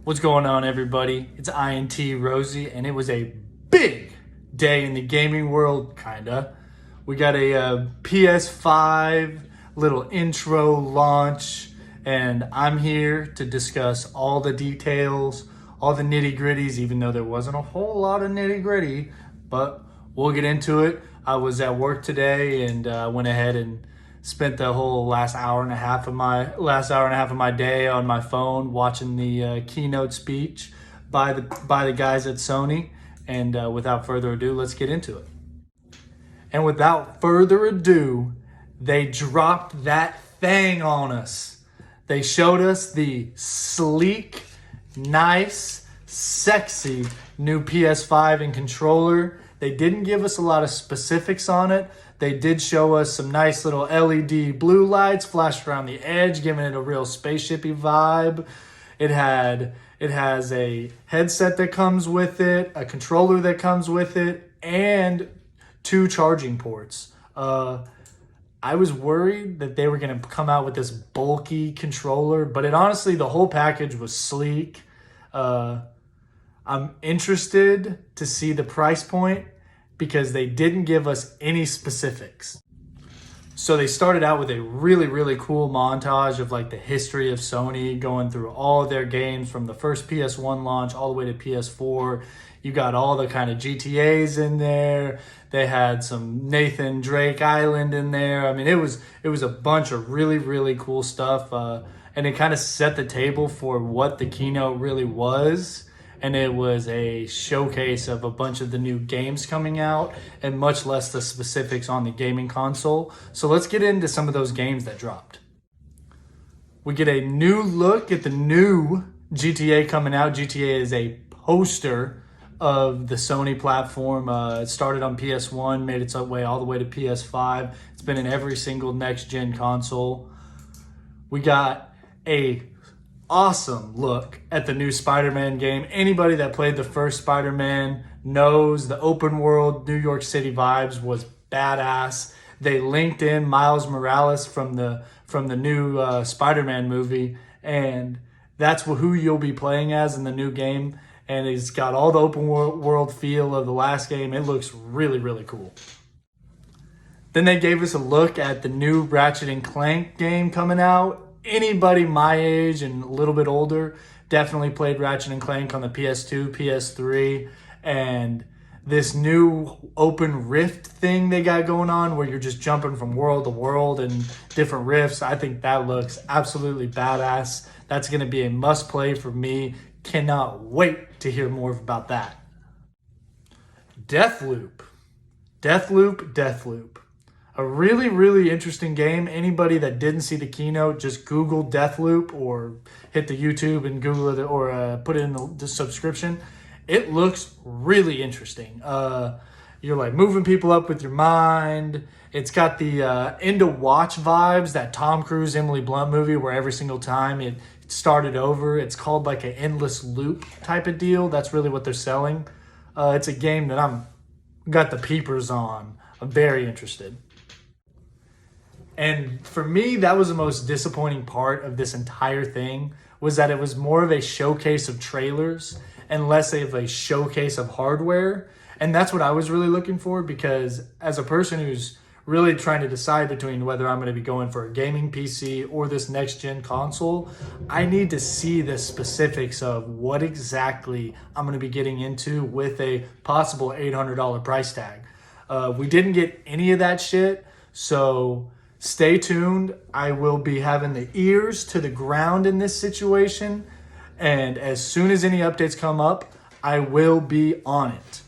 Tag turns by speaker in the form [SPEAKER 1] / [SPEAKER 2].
[SPEAKER 1] What's going on, everybody? It's INT Rosey, and it was a big day in the gaming world, kinda. We got a PS5 little intro launch, and I'm here to discuss all the details, all the nitty-gritties, even though there wasn't a whole lot of nitty-gritty, but we'll get into it. I was at work today and went ahead and spent the whole last hour and a half of my day on my phone watching the keynote speech by the guys at Sony. And without further ado, let's get into it. And without further ado, they dropped that thing on us. They showed us the sleek, nice, sexy new PS5 and controller. They didn't give us a lot of specifics on it. They did show us some nice little LED blue lights flashed around the edge, giving it a real spaceshipy vibe. It has a headset that comes with it, a controller that comes with it, and 2 charging ports. I was worried that they were going to come out with this bulky controller, but honestly, the whole package was sleek. I'm interested to see the price point, because they didn't give us any specifics. So they started out with a really, really cool montage of like the history of Sony, going through all of their games from the first PS1 launch all the way to PS4. You got all the kind of GTAs in there. They had some Nathan Drake Island in there. I mean, it was a bunch of really, really cool stuff. And it kind of set the table for what the keynote really was. And it was a showcase of a bunch of the new games coming out, and much less the specifics on the gaming console. So let's get into some of those games that dropped. We get a new look at the new GTA coming out. GTA is a poster of the Sony platform. It started on PS1, made its way all the way to PS5. It's been in every single next-gen console. We got a awesome look at the new Spider-Man game. Anybody that played the first Spider-Man knows the open world New York City vibes was badass. They linked in Miles Morales from the new Spider-Man movie, and that's who you'll be playing as in the new game. And it's got all the open world feel of the last game. It looks really, really cool. Then they gave us a look at the new Ratchet & Clank game coming out. Anybody my age and a little bit older definitely played Ratchet & Clank on the PS2, PS3, and this new open rift thing they got going on where you're just jumping from world to world and different rifts. I think that looks absolutely badass. That's going to be a must play for me. Cannot wait to hear more about that. Deathloop. A really, really interesting game. Anybody that didn't see the keynote, just Google Deathloop or hit the YouTube and Google it, or put it in the subscription. It looks really interesting. You're like moving people up with your mind. It's got the End of Watch vibes, that Tom Cruise, Emily Blunt movie where every single time it started over. It's called like an endless loop type of deal. That's really what they're selling. It's a game that I'm got the peepers on. I'm very interested. And for me, that was the most disappointing part of this entire thing, was that it was more of a showcase of trailers and less of a showcase of hardware. And that's what I was really looking for, because as a person who's really trying to decide between whether I'm going to be going for a gaming PC or this next-gen console, I need to see the specifics of what exactly I'm going to be getting into with a possible $800 price tag. We didn't get any of that shit, so stay tuned. I will be having the ears to the ground in this situation, and as soon as any updates come up, I will be on it.